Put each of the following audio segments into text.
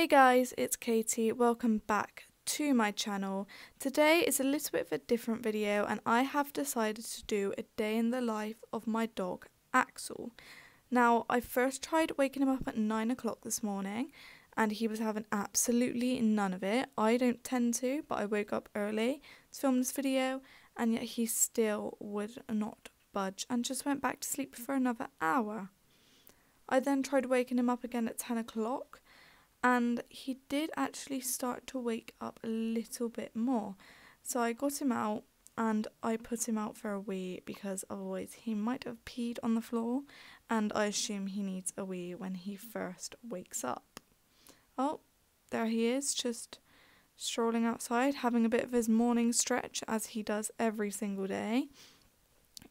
Hey guys, it's Katie. Welcome back to my channel. Today is a little bit of a different video and I have decided to do a day in the life of my dog Axel. Now, I first tried waking him up at 9 o'clock this morning and he was having absolutely none of it. I don't tend to, but I woke up early to film this video and yet he still would not budge and just went back to sleep for another hour. I then tried waking him up again at 10 o'clock and he did actually start to wake up a little bit more. So I got him out and I put him out for a wee because otherwise he might have peed on the floor and I assume he needs a wee when he first wakes up. Oh, there he is, just strolling outside, having a bit of his morning stretch as he does every single day.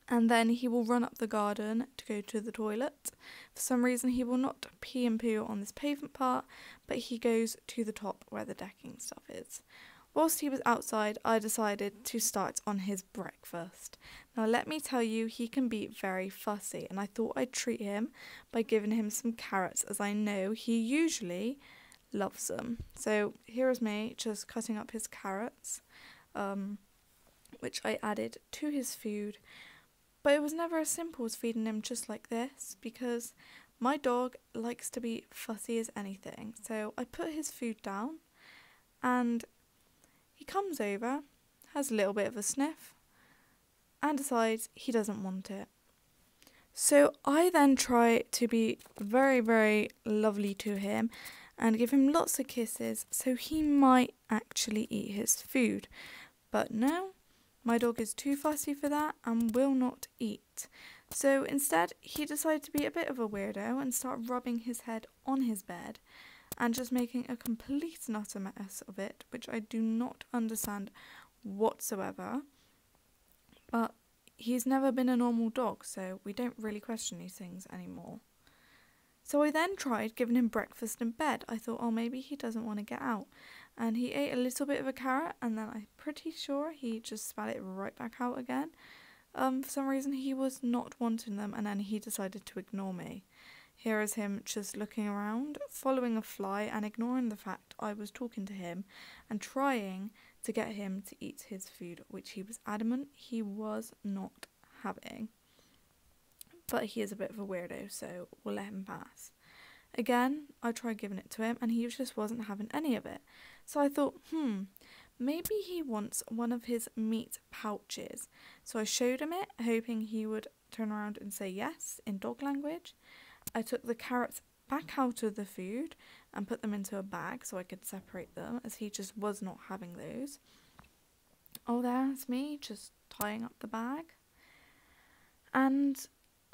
And then he will run up the garden to go to the toilet. For some reason he will not pee and poo on this pavement part, but he goes to the top where the decking stuff is. Whilst he was outside, I decided to start on his breakfast. Now let me tell you, he can be very fussy and I thought I'd treat him by giving him some carrots as I know he usually loves them. So here is me just cutting up his carrots, which I added to his food. But it was never as simple as feeding him just like this because my dog likes to be fussy as anything. So I put his food down and he comes over, has a little bit of a sniff and decides he doesn't want it. So I then try to be very, very lovely to him and give him lots of kisses so he might actually eat his food. But no. My dog is too fussy for that and will not eat. So instead, he decided to be a bit of a weirdo and start rubbing his head on his bed and just making a complete and utter mess of it, which I do not understand whatsoever. But he's never been a normal dog, so we don't really question these things anymore. So I then tried giving him breakfast in bed. I thought, oh, maybe he doesn't want to get out. And he ate a little bit of a carrot and then I'm pretty sure he just spat it right back out again. For some reason he was not wanting them and then he decided to ignore me. Here is him just looking around, following a fly and ignoring the fact I was talking to him and trying to get him to eat his food, which he was adamant he was not having. But he is a bit of a weirdo, so we'll let him pass. Again, I tried giving it to him and he just wasn't having any of it. So I thought, maybe he wants one of his meat pouches. So I showed him it, hoping he would turn around and say yes in dog language. I took the carrots back out of the food and put them into a bag so I could separate them as he just was not having those. Oh, there's me just tying up the bag. And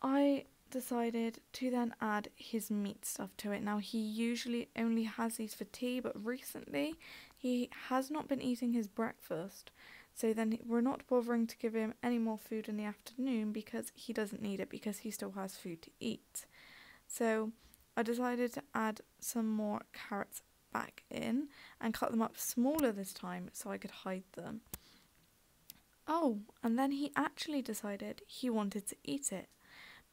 I decided to then add his meat stuff to it. Now he usually only has these for tea, but recently he has not been eating his breakfast, so then we're not bothering to give him any more food in the afternoon because he doesn't need it because he still has food to eat. So I decided to add some more carrots back in and cut them up smaller this time so I could hide them. Oh, and then he actually decided he wanted to eat it,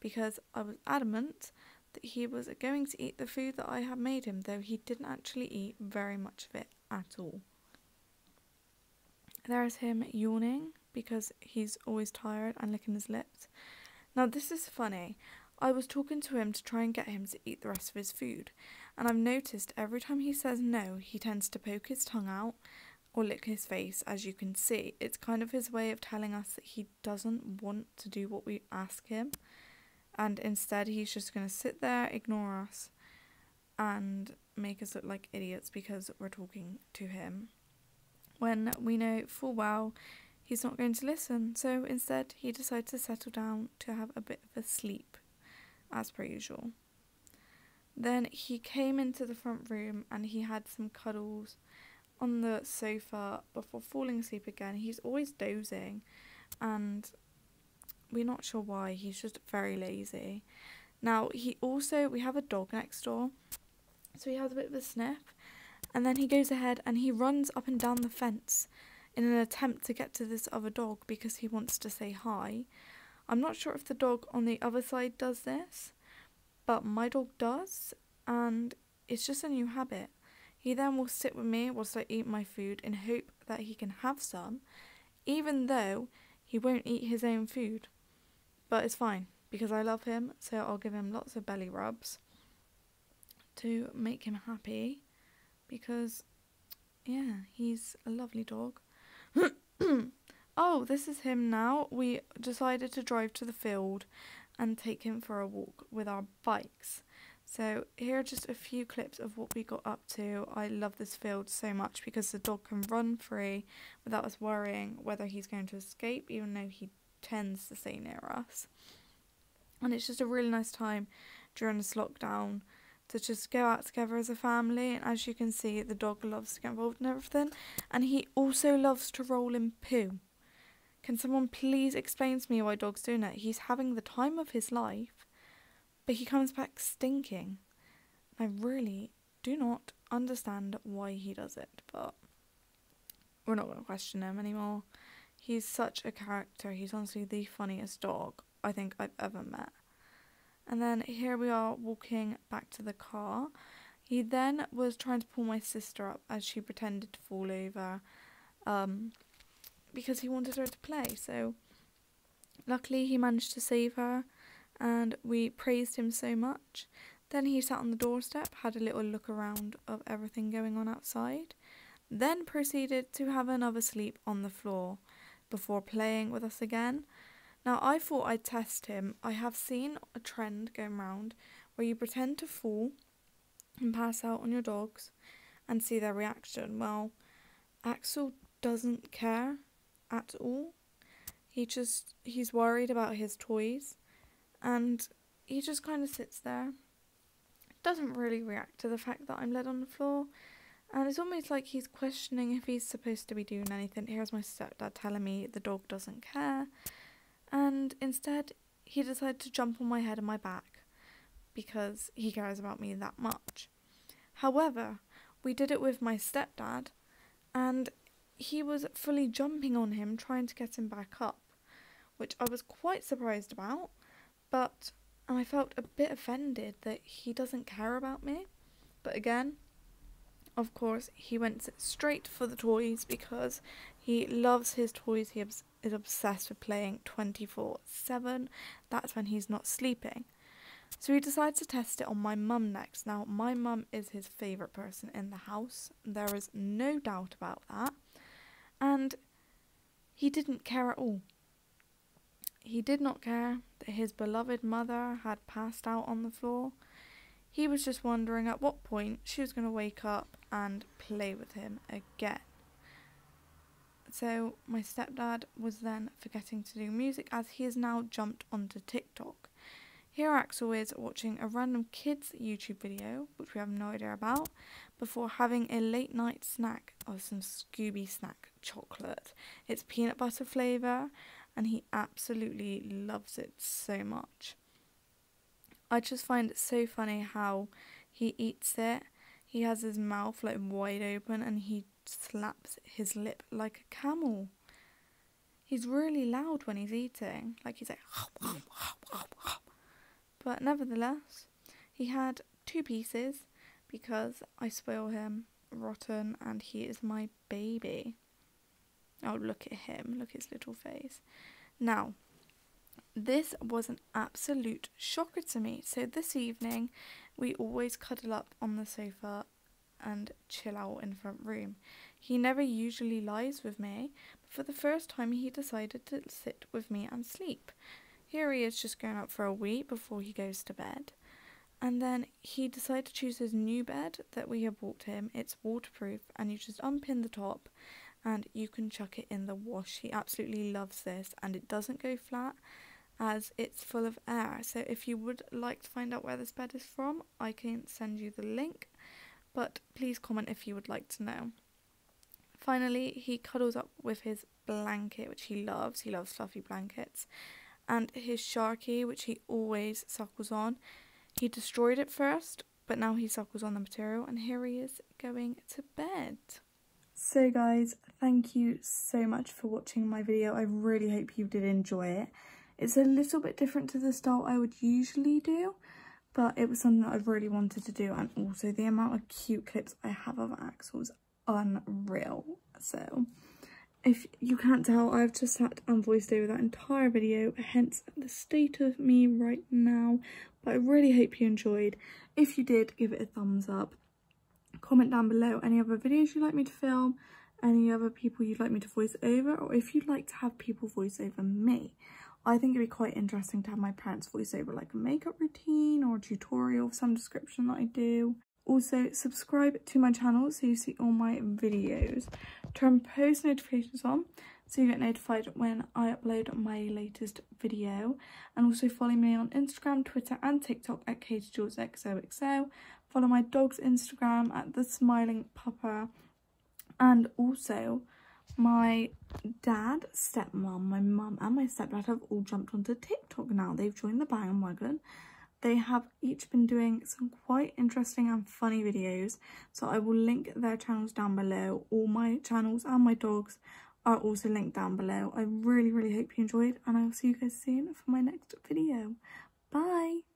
because I was adamant that he was going to eat the food that I had made him, though he didn't actually eat very much of it at all. There's him yawning because he's always tired and licking his lips. Now this is funny. I was talking to him to try and get him to eat the rest of his food, and I've noticed every time he says no, he tends to poke his tongue out or lick his face, as you can see. It's kind of his way of telling us that he doesn't want to do what we ask him. And instead he's just going to sit there, ignore us and make us look like idiots because we're talking to him, when we know full well he's not going to listen. So instead he decided to settle down to have a bit of a sleep as per usual. Then he came into the front room and he had some cuddles on the sofa before falling asleep again. He's always dozing and we're not sure why, he's just very lazy. Now we have a dog next door, so he has a bit of a sniff and then he goes ahead and he runs up and down the fence in an attempt to get to this other dog because he wants to say hi. I'm not sure if the dog on the other side does this, but my dog does, and it's just a new habit. He then will sit with me whilst I eat my food in hope that he can have some, even though he won't eat his own food. But it's fine, because I love him, so I'll give him lots of belly rubs to make him happy, because, yeah, he's a lovely dog. Oh, this is him now. We decided to drive to the field and take him for a walk with our bikes. So here are just a few clips of what we got up to. I love this field so much because the dog can run free without us worrying whether he's going to escape, even though he tends to stay near us. And it's just a really nice time during this lockdown to just go out together as a family. And as you can see, the dog loves to get involved in everything, and he also loves to roll in poo. Can someone please explain to me why dog's doing it? He's having the time of his life, but he comes back stinking. I really do not understand why he does it, but we're not going to question him anymore. He's such a character. He's honestly the funniest dog I think I've ever met. And then here we are walking back to the car. He then was trying to pull my sister up as she pretended to fall over, because he wanted her to play. So luckily he managed to save her, and we praised him so much. Then he sat on the doorstep, had a little look around of everything going on outside, then proceeded to have another sleep on the floor before playing with us again. Now I thought I'd test him. I have seen a trend going around where you pretend to fall and pass out on your dogs and see their reaction. Well, Axel doesn't care at all. He's worried about his toys, and he just kind of sits there, doesn't really react to the fact that I'm laid on the floor, and it's almost like he's questioning if he's supposed to be doing anything. Here's my stepdad telling me the dog doesn't care, and instead he decided to jump on my head and my back because he cares about me that much. However, we did it with my stepdad, and he was fully jumping on him, trying to get him back up, which I was quite surprised about, but I felt a bit offended that he doesn't care about me. But again, of course, he went straight for the toys because he loves his toys. He is obsessed with playing 24/7. That's when he's not sleeping. So we decided to test it on my mum next. Now, my mum is his favourite person in the house. There is no doubt about that. And he didn't care at all. He did not care that his beloved mother had passed out on the floor. He was just wondering at what point she was going to wake up and play with him again. So my stepdad was then forgetting to do music as he has now jumped onto TikTok. Here Axel is watching a random kids YouTube video, which we have no idea about, before having a late night snack of some Scooby snack chocolate. It's peanut butter flavour, and he absolutely loves it so much. I just find it so funny how he eats it. He has his mouth like wide open and he slaps his lip like a camel. He's really loud when he's eating, like he's like but nevertheless, he had 2 pieces because I spoil him rotten and he is my baby. Oh, look at him, look at his little face. Now, this was an absolute shocker to me. So this evening, we always cuddle up on the sofa and chill out in the front room. He never usually lies with me, but for the first time he decided to sit with me and sleep. Here he is just going out for a wee before he goes to bed. And then he decided to choose his new bed that we have bought him. It's waterproof and you just unpin the top and you can chuck it in the wash. He absolutely loves this, and it doesn't go flat as it's full of air. So if you would like to find out where this bed is from, I can send you the link, but please comment if you would like to know. Finally, he cuddles up with his blanket, which he loves. He loves fluffy blankets. And his Sharky, which he always suckles on. He destroyed it first, but now he suckles on the material, and here he is going to bed. So guys, thank you so much for watching my video. I really hope you did enjoy it. It's a little bit different to the style I would usually do, but it was something that I've really wanted to do, and also the amount of cute clips I have of Axel is unreal. So if you can't tell, I've just sat and voiced over that entire video, hence the state of me right now. But I really hope you enjoyed. If you did, give it a thumbs up. Comment down below any other videos you'd like me to film, any other people you'd like me to voice over, or if you'd like to have people voice over me. I think it'd be quite interesting to have my parents voice over like a makeup routine or a tutorial of some description that I do. Also, subscribe to my channel so you see all my videos. Turn post notifications on so you get notified when I upload my latest video. And also follow me on Instagram, Twitter and TikTok at KatieJules_XOXO. Follow my dog's Instagram at The Smiling Pupper. And also, my dad, stepmom, my mum and my stepdad have all jumped onto TikTok now. They've joined the bandwagon. They have each been doing some quite interesting and funny videos, so I will link their channels down below. All my channels and my dogs are also linked down below. I really hope you enjoyed, and I will see you guys soon for my next video. Bye!